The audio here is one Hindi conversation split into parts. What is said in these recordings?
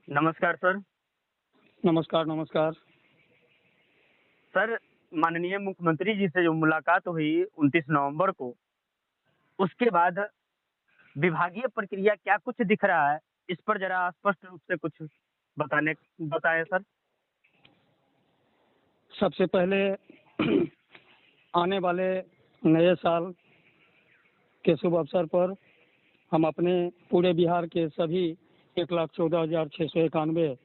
नमस्कार सर। नमस्कार, नमस्कार। सर, माननीय मुख्यमंत्री जी से जो मुलाकात हुई 29 नवंबर को, उसके बाद विभागीय प्रक्रिया क्या कुछ दिख रहा है? इस पर ज़रा स्पष्ट रूप से कुछ बताएँ सर। सबसे पहले आने वाले नए साल के शुभ अवसर पर हम अपने पूरे बिहार के सभी 1,14,691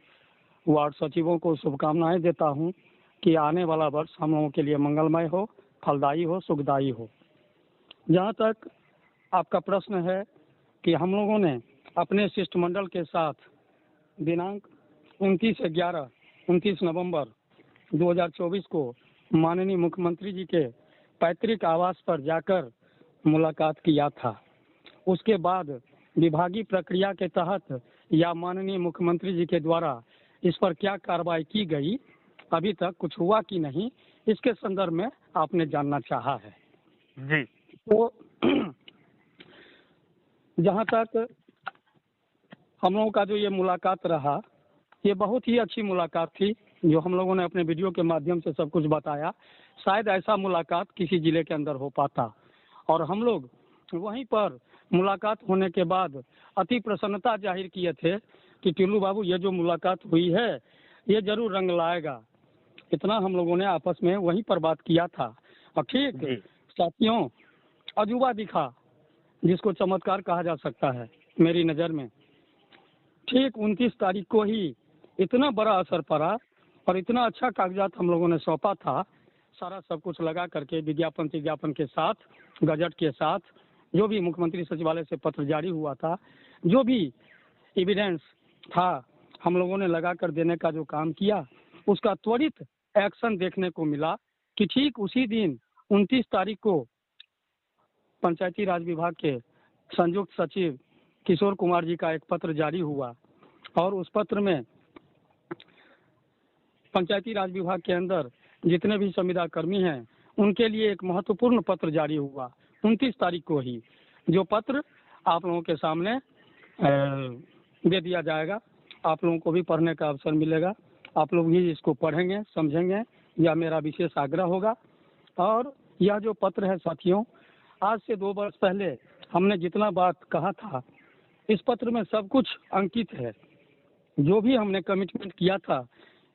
वार्ड सचिवों को शुभकामनाएं देता हूं कि आने वाला वर्ष हम लोगों के लिए मंगलमय हो, फलदायी हो, सुखदायी हो। जहां तक आपका प्रश्न है कि हम लोगों ने अपने शिष्टमंडल के साथ दिनांक 29 नवंबर 2024 को माननीय मुख्यमंत्री जी के पैतृक आवास पर जाकर मुलाकात किया था। उसके बाद विभागीय प्रक्रिया के तहत या माननीय मुख्यमंत्री जी के द्वारा इस पर क्या कार्रवाई की गई, अभी तक कुछ हुआ कि नहीं, इसके संदर्भ में आपने जानना चाहा है। जी। तो जहाँ तक हम लोगों का जो ये मुलाकात रहा, ये बहुत ही अच्छी मुलाकात थी, जो हम लोगों ने अपने वीडियो के माध्यम से सब कुछ बताया। शायद ऐसा मुलाकात किसी जिले के अंदर हो पाता, और हम लोग वहीं पर मुलाकात होने के बाद अति प्रसन्नता जाहिर किए थे कि टिल्लू बाबू, ये जो मुलाकात हुई है ये जरूर रंग लाएगा। इतना हम लोगों ने आपस में वहीं पर बात किया था। और ठीक जी। साथियों, अजूबा दिखा, जिसको चमत्कार कहा जा सकता है मेरी नज़र में। ठीक 29 तारीख को ही इतना बड़ा असर पड़ा और इतना अच्छा कागजात हम लोगों ने सौंपा था, सारा सब कुछ लगा करके विज्ञापन के साथ, गजट के साथ, जो भी मुख्यमंत्री सचिवालय से पत्र जारी हुआ था, जो भी एविडेंस था, हम लोगों ने लगा कर देने का जो काम किया, उसका त्वरित एक्शन देखने को मिला कि ठीक उसी दिन 29 तारीख को पंचायती राज विभाग के संयुक्त सचिव किशोर कुमार जी का एक पत्र जारी हुआ, और उस पत्र में पंचायती राज विभाग के अंदर जितने भी संविदा कर्मी हैं उनके लिए एक महत्वपूर्ण पत्र जारी हुआ 29 तारीख को ही, जो पत्र आप लोगों के सामने दे दिया जाएगा। आप लोगों को भी पढ़ने का अवसर मिलेगा, आप लोग भी इसको पढ़ेंगे, समझेंगे, यह मेरा विशेष आग्रह होगा। और यह जो पत्र है साथियों, आज से 2 वर्ष पहले हमने जितना बात कहा था, इस पत्र में सब कुछ अंकित है। जो भी हमने कमिटमेंट किया था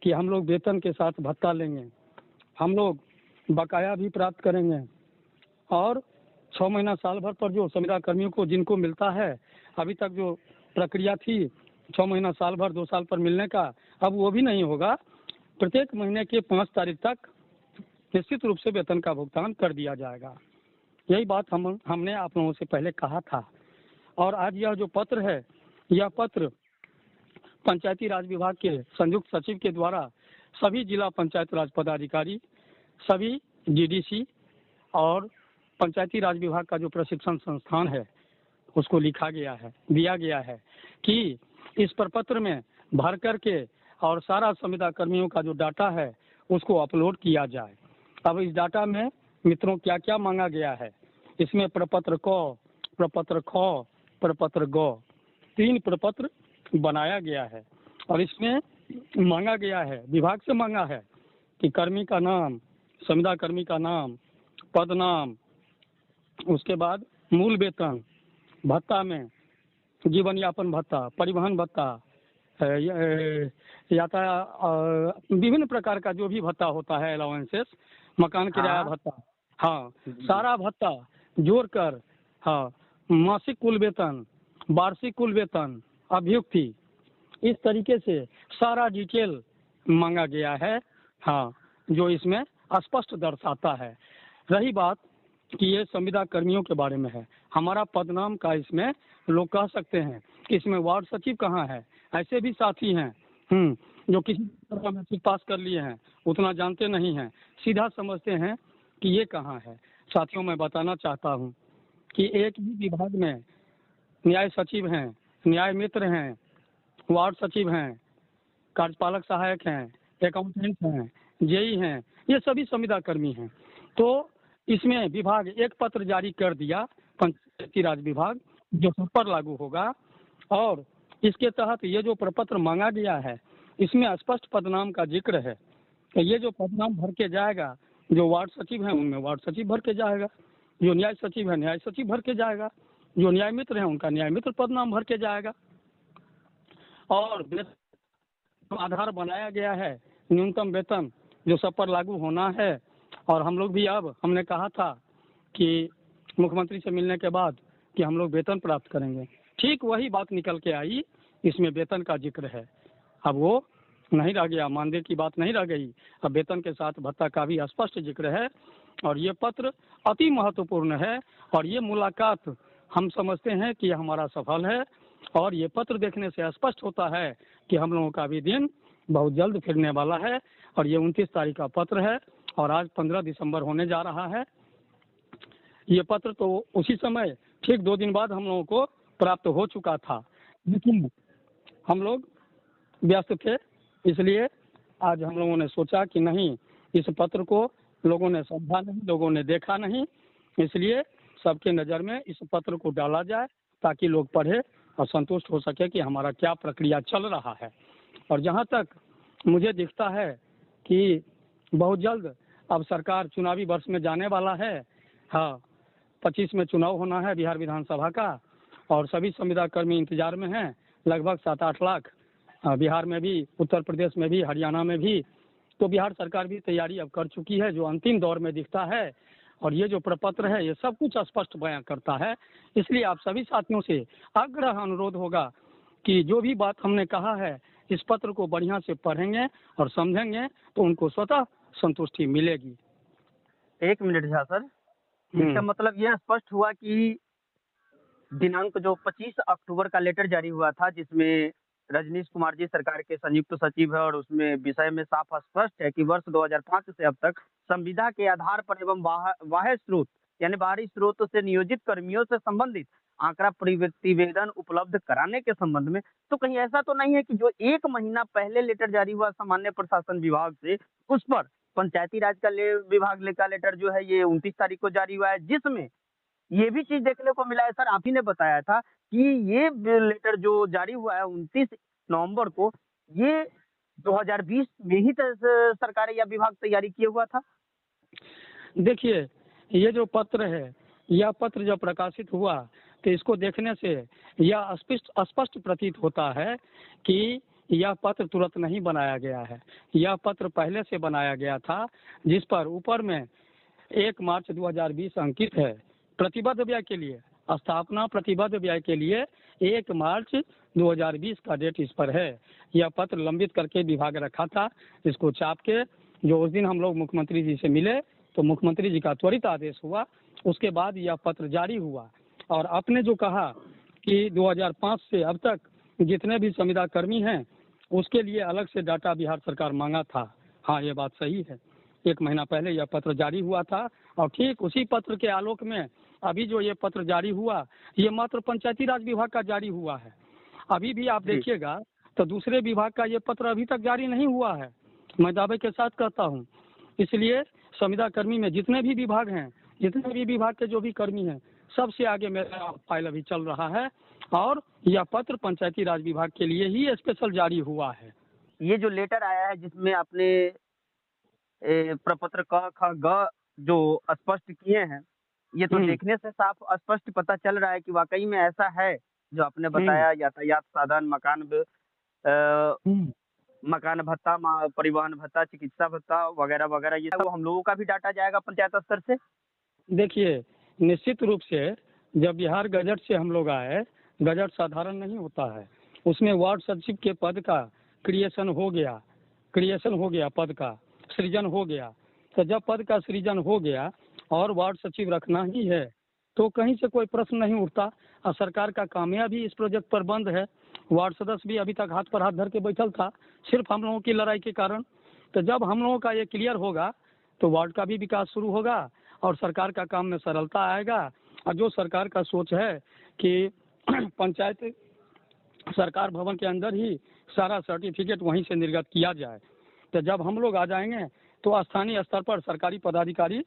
कि हम लोग वेतन के साथ भत्ता लेंगे, हम लोग बकाया भी प्राप्त करेंगे, और 6 महीना साल भर पर जो संविदा कर्मियों को जिनको मिलता है, अभी तक जो प्रक्रिया थी 6 महीना साल भर 2 साल पर मिलने का, अब वो भी नहीं होगा। प्रत्येक महीने के 5 तारीख तक निश्चित रूप से वेतन का भुगतान कर दिया जाएगा। यही बात हमने आप लोगों से पहले कहा था। और आज यह जो पत्र है, यह पत्र पंचायती राज विभाग के संयुक्त सचिव के द्वारा सभी जिला पंचायत राज पदाधिकारी, सभी डीडीसी और पंचायती राज विभाग का जो प्रशिक्षण संस्थान है उसको लिखा गया है, दिया गया है कि इस प्रपत्र में भर करके और सारा संविदा कर्मियों का जो डाटा है उसको अपलोड किया जाए। अब इस डाटा में मित्रों क्या क्या मांगा गया है, इसमें प्रपत्र क, प्रपत्र ख, प्रपत्र ग, 3 प्रपत्र बनाया गया है। और इसमें मांगा गया है, विभाग से मांगा है कि कर्मी का नाम, संविदा कर्मी का नाम, पद नाम, उसके बाद मूल वेतन, भत्ता में जीवन यापन भत्ता, परिवहन भत्ता, यातायात, विभिन्न प्रकार का जो भी भत्ता होता है, अलाउंसेस, मकान किराया भत्ता, हाँ, सारा भत्ता जोड़कर, हाँ, मासिक कुल वेतन, वार्षिक कुल वेतन, अभियुक्ति, इस तरीके से सारा डिटेल मांगा गया है, हाँ, जो इसमें स्पष्ट दर्शाता है। रही बात कि ये संविदा कर्मियों के बारे में है, हमारा पदनाम का इसमें लोग कह सकते हैं कि इसमें वार्ड सचिव कहाँ है। ऐसे भी साथी हैं जो किसी तरह मैट्रिक पास कर लिए हैं, उतना जानते नहीं हैं, सीधा समझते हैं कि ये कहाँ है। साथियों, मैं बताना चाहता हूँ कि एक ही विभाग में न्याय सचिव हैं, न्याय मित्र हैं, वार्ड सचिव हैं, कार्यपालक सहायक हैं, अकाउंटेंट हैं, जेई हैं, ये सभी संविदा कर्मी हैं। तो इसमें विभाग एक पत्र जारी कर दिया, पंचायती राज विभाग, जो सब पर लागू होगा, और इसके तहत ये जो प्रपत्र मांगा गया है इसमें स्पष्ट पदनाम का जिक्र है। तो ये जो पदनाम भर के जाएगा, जो वार्ड सचिव हैं उनमें वार्ड सचिव भर के जाएगा, जो न्याय सचिव है न्याय सचिव भर के जाएगा, जो न्याय मित्र हैं उनका न्याय मित्र पदनाम भर के जाएगा। और वेतन आधार बनाया गया है, न्यूनतम वेतन जो सब पर लागू होना है। और हम लोग भी अब हमने कहा था कि मुख्यमंत्री से मिलने के बाद कि हम लोग वेतन प्राप्त करेंगे, ठीक वही बात निकल के आई, इसमें वेतन का जिक्र है। अब वो नहीं रह गया, मानदेय की बात नहीं रह गई, अब वेतन के साथ भत्ता का भी स्पष्ट जिक्र है। और ये पत्र अति महत्वपूर्ण है और ये मुलाकात हम समझते हैं कि हमारा सफल है। और ये पत्र देखने से स्पष्ट होता है कि हम लोगों का भी दिन बहुत जल्द फिरने वाला है। और ये 29 तारीख का पत्र है और आज 15 दिसंबर होने जा रहा है। ये पत्र तो उसी समय ठीक 2 दिन बाद हम लोगों को प्राप्त हो चुका था, लेकिन हम लोग व्यस्त थे, इसलिए आज हम लोगों ने सोचा कि नहीं, इस पत्र को लोगों ने समझा नहीं, लोगों ने देखा नहीं, इसलिए सबके नज़र में इस पत्र को डाला जाए ताकि लोग पढ़े और संतुष्ट हो सके कि हमारा क्या प्रक्रिया चल रहा है। और जहाँ तक मुझे दिखता है कि बहुत जल्द अब सरकार चुनावी वर्ष में जाने वाला है। हाँ, 25 में चुनाव होना है बिहार विधानसभा का और सभी संविदा कर्मी इंतजार में हैं, लगभग 7-8 लाख बिहार में भी, उत्तर प्रदेश में भी, हरियाणा में भी। तो बिहार सरकार भी तैयारी अब कर चुकी है, जो अंतिम दौर में दिखता है। और ये जो प्रपत्र है ये सब कुछ स्पष्ट बयां करता है। इसलिए आप सभी साथियों से आग्रह अनुरोध होगा कि जो भी बात हमने कहा है इस पत्र को बढ़िया से पढ़ेंगे और समझेंगे तो उनको स्वतः संतुष्टि मिलेगी। 1 मिनट झा सर, इसका मतलब यह स्पष्ट हुआ कि दिनांक जो 25 अक्टूबर का लेटर जारी हुआ था, जिसमें रजनीश कुमार जी सरकार के संयुक्त सचिव है और उसमें विषय में साफ स्पष्ट है कि वर्ष 2005 से अब तक संविदा के आधार पर एवं बाह्य स्रोत यानी बाहरी स्रोत से नियोजित कर्मियों से संबंधित आंकड़ा प्रतिवेदन उपलब्ध कराने के संबंध में, तो कहीं ऐसा तो नहीं है कि जो 1 महीना पहले लेटर जारी हुआ सामान्य प्रशासन विभाग से, उस पर पंचायती राज का विभाग का लेटर जो है ये 29 तारीख को जारी हुआ है, जिसमें ये भी चीज देखने को मिला है सर, आप ही ने बताया था कि ये लेटर जो जारी हुआ है 29 नवंबर को, ये 2020 में ही सरकार या विभाग तैयारी किए हुआ था। देखिए, ये जो पत्र है, यह पत्र जब प्रकाशित हुआ तो इसको देखने से यह स्पष्ट प्रतीत होता है कि यह पत्र तुरंत नहीं बनाया गया है। यह पत्र पहले से बनाया गया था, जिस पर ऊपर में 1 मार्च 2020 अंकित है। प्रतिबद्ध व्यय के लिए, स्थापना प्रतिबद्ध व्यय के लिए 1 मार्च 2020 का डेट इस पर है। यह पत्र लंबित करके विभाग रखा था, इसको छाप के जो उस दिन हम लोग मुख्यमंत्री जी से मिले तो मुख्यमंत्री जी का त्वरित आदेश हुआ, उसके बाद यह पत्र जारी हुआ। और आपने जो कहा कि 2005 से अब तक जितने भी संविदा कर्मी हैं उसके लिए अलग से डाटा बिहार सरकार मांगा था। हाँ, ये बात सही है, 1 महीना पहले यह पत्र जारी हुआ था और ठीक उसी पत्र के आलोक में अभी जो ये पत्र जारी हुआ ये मात्र पंचायती राज विभाग का जारी हुआ है। अभी भी आप देखिएगा तो दूसरे विभाग का ये पत्र अभी तक जारी नहीं हुआ है, मैं दावे के साथ कहता हूँ। इसलिए संविदा कर्मी में जितने भी विभाग हैं, जितने भी विभाग के जो भी कर्मी हैं, सबसे आगे मेरा फाइल अभी चल रहा है और यह पत्र पंचायती राज विभाग के लिए ही स्पेशल जारी हुआ है। ये जो लेटर आया है जिसमें आपने प्रपत्र क ख ग जो स्पष्ट किए हैं, ये तो देखने से साफ स्पष्ट पता चल रहा है कि वाकई में ऐसा है जो आपने बताया, यातायात साधन, मकान भत्ता, परिवहन भत्ता, चिकित्सा भत्ता वगैरह वगैरह, ये सब हम लोगों का भी डाटा जाएगा पंचायत स्तर से। देखिए, निश्चित रूप से जब बिहार गजट से हम लोग आए, गजट साधारण नहीं होता है, उसमें वार्ड सचिव के पद का क्रिएशन हो गया, पद का सृजन हो गया। तो जब पद का सृजन हो गया और वार्ड सचिव रखना ही है तो कहीं से कोई प्रश्न नहीं उठता। और सरकार का कामयाबी इस प्रोजेक्ट पर बंद है। वार्ड सदस्य भी अभी तक हाथ पर हाथ धर के बैठल था, सिर्फ हम लोगों की लड़ाई के कारण। तो जब हम लोगों का ये क्लियर होगा तो वार्ड का भी विकास शुरू होगा और सरकार का काम में सरलता आएगा। और जो सरकार का सोच है कि पंचायत सरकार भवन के अंदर ही सारा सर्टिफिकेट वहीं से निर्गत किया जाए, तो जब हम लोग आ जाएंगे तो स्थानीय स्तर पर सरकारी पदाधिकारी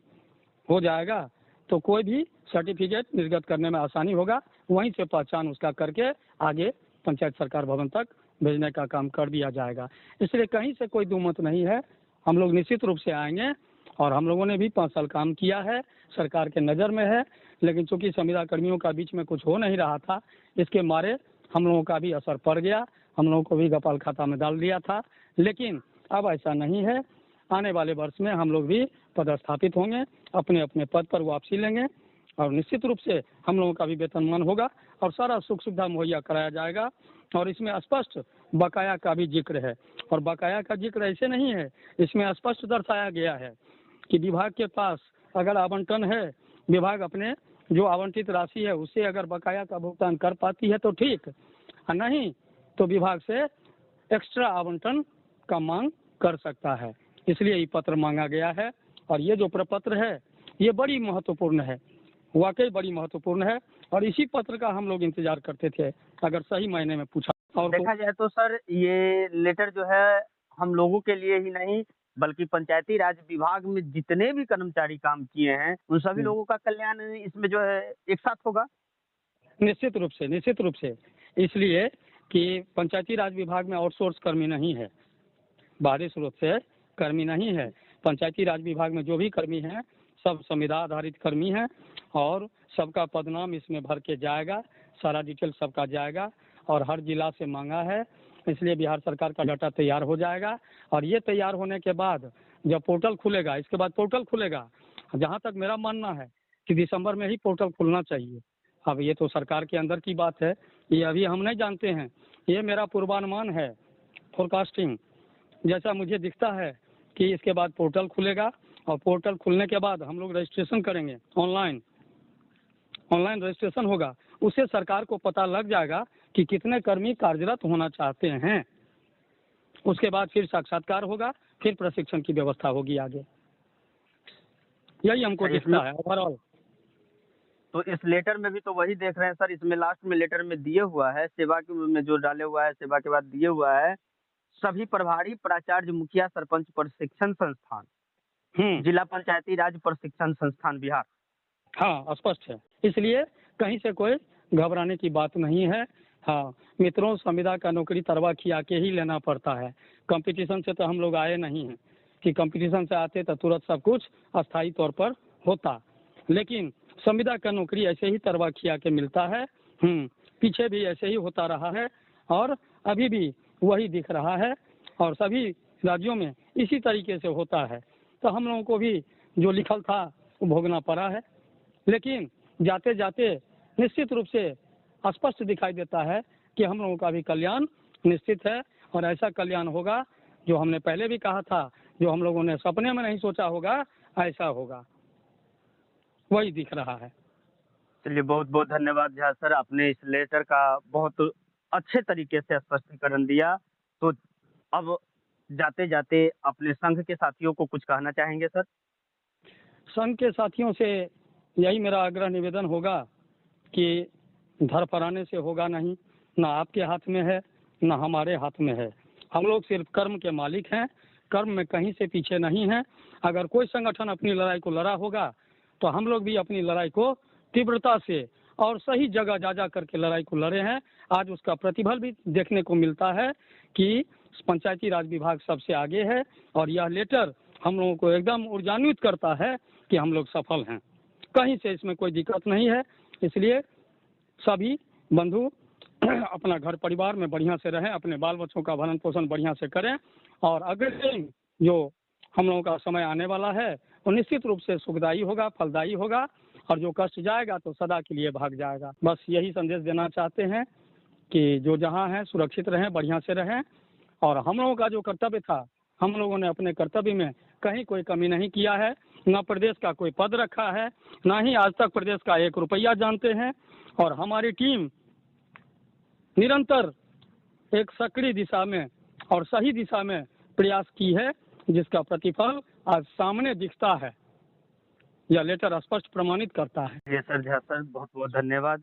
हो जाएगा, तो कोई भी सर्टिफिकेट निर्गत करने में आसानी होगा, वहीं से पहचान उसका करके आगे पंचायत सरकार भवन तक भेजने का काम कर दिया जाएगा। इसलिए कहीं से कोई दुमत नहीं है, हम लोग निश्चित रूप से आएंगे और हम लोगों ने भी 5 साल काम किया है, सरकार के नज़र में है। लेकिन चूंकि संविदा कर्मियों का बीच में कुछ हो नहीं रहा था, इसके मारे हम लोगों का भी असर पड़ गया, हम लोगों को भी गपाल खाता में डाल दिया था। लेकिन अब ऐसा नहीं है, आने वाले वर्ष में हम लोग भी पदस्थापित होंगे, अपने अपने पद पर वापसी लेंगे और निश्चित रूप से हम लोगों का भी वेतनमान होगा और सारा सुख सुविधा मुहैया कराया जाएगा। और इसमें स्पष्ट बकाया का भी जिक्र है, और बकाया का जिक्र ऐसे नहीं है, इसमें स्पष्ट दर्शाया गया है कि विभाग के पास अगर आवंटन है, विभाग अपने जो आवंटित राशि है उससे अगर बकाया का भुगतान कर पाती है तो ठीक, और नहीं तो विभाग से एक्स्ट्रा आवंटन का मांग कर सकता है। इसलिए ये पत्र मांगा गया है और ये जो प्रपत्र है ये बड़ी महत्वपूर्ण है, वाकई बड़ी महत्वपूर्ण है और इसी पत्र का हम लोग इंतजार करते थे अगर सही मायने में पूछा। और देखा जाए तो सर ये लेटर जो है हम लोगों के लिए ही नहीं बल्कि पंचायती राज विभाग में जितने भी कर्मचारी काम किए हैं उन सभी लोगों का कल्याण इसमें जो है एक साथ होगा। निश्चित रूप से इसलिए कि पंचायती राज विभाग में आउटसोर्स कर्मी नहीं है, बाहरी स्रोत से कर्मी नहीं है। पंचायती राज विभाग में जो भी कर्मी हैं सब संविदा आधारित कर्मी हैं और सबका पदनाम इसमें भर के जाएगा, सारा डिटेल सबका जाएगा और हर जिला से मांगा है, इसलिए बिहार सरकार का डाटा तैयार हो जाएगा। और ये तैयार होने के बाद जब पोर्टल खुलेगा, इसके बाद पोर्टल खुलेगा, जहाँ तक मेरा मानना है कि दिसंबर में ही पोर्टल खुलना चाहिए। अब ये तो सरकार के अंदर की बात है, ये अभी हम नहीं जानते हैं, ये मेरा पूर्वानुमान है, फोरकास्टिंग जैसा मुझे दिखता है कि इसके बाद पोर्टल खुलेगा और पोर्टल खुलने के बाद हम लोग रजिस्ट्रेशन करेंगे, ऑनलाइन रजिस्ट्रेशन होगा, उससे सरकार को पता लग जाएगा कि कितने कर्मी कार्यरत होना चाहते हैं। उसके बाद फिर साक्षात्कार होगा, फिर प्रशिक्षण की व्यवस्था होगी आगे, यही हमको दिखता है ओवरऑल। तो इस लेटर में भी तो वही देख रहे हैं सर, इसमें लास्ट में लेटर में दिए हुआ है सेवा के में जो डाले हुआ है, सेवा के बाद दिए हुआ है सभी प्रभारी प्राचार्य मुखिया सरपंच प्रशिक्षण संस्थान, जिला पंचायती राज प्रशिक्षण संस्थान बिहार। हाँ स्पष्ट है, इसलिए कहीं से कोई घबराने की बात नहीं है। हाँ मित्रों, संविदा का नौकरी तरवा खिया के ही लेना पड़ता है, कंपटीशन से तो हम लोग आए नहीं हैं कि कंपटीशन से आते तो तुरंत सब कुछ अस्थायी तौर पर होता, लेकिन संविदा का नौकरी ऐसे ही तरवा खिया के मिलता है। पीछे भी ऐसे ही होता रहा है और अभी भी वही दिख रहा है और सभी राज्यों में इसी तरीके से होता है। तो हम लोगों को भी जो लिखल था वो भोगना पड़ा है, लेकिन जाते जाते निश्चित रूप से स्पष्ट दिखाई देता है कि हम लोगों का भी कल्याण निश्चित है और ऐसा कल्याण होगा जो हमने पहले भी कहा था, जो हम लोगों ने सपने में नहीं सोचा होगा ऐसा होगा, वही दिख रहा है। चलिए बहुत बहुत धन्यवाद झा सर, आपने इस लेटर का बहुत अच्छे तरीके से स्पष्टीकरण दिया। तो अब जाते जाते अपने संघ के साथियों को कुछ कहना चाहेंगे सर? संघ के साथियों से यही मेरा आग्रह निवेदन होगा कि धरफराने से होगा नहीं, ना आपके हाथ में है ना हमारे हाथ में है, हम लोग सिर्फ कर्म के मालिक हैं, कर्म में कहीं से पीछे नहीं हैं। अगर कोई संगठन अपनी लड़ाई को लड़ा होगा तो हम लोग भी अपनी लड़ाई को तीव्रता से और सही जगह जा करके लड़ाई को लड़े हैं। आज उसका प्रतिफल भी देखने को मिलता है कि पंचायती राज विभाग सबसे आगे है और यह लेटर हम लोगों को एकदम ऊर्जान्वित करता है कि हम लोग सफल हैं, कहीं से इसमें कोई दिक्कत नहीं है। इसलिए सभी बंधु अपना घर परिवार में बढ़िया से रहें, अपने बाल बच्चों का भरण पोषण बढ़िया से करें और अगले जो हम लोगों का समय आने वाला है वो निश्चित रूप से सुखदायी होगा, फलदायी होगा और जो कष्ट जाएगा तो सदा के लिए भाग जाएगा। बस यही संदेश देना चाहते हैं कि जो जहाँ हैं सुरक्षित रहें, बढ़िया से रहें और हम लोगों का जो कर्तव्य था हम लोगों ने अपने कर्तव्य में कहीं कोई कमी नहीं किया है, न प्रदेश का कोई पद रखा है, ना ही आज तक प्रदेश का 1 रुपया जानते हैं और हमारी टीम निरंतर एक सक्रिय दिशा में और सही दिशा में प्रयास की है, जिसका प्रतिफल आज सामने दिखता है, यह लेटर स्पष्ट प्रमाणित करता है। जी सर, झा सर बहुत बहुत धन्यवाद।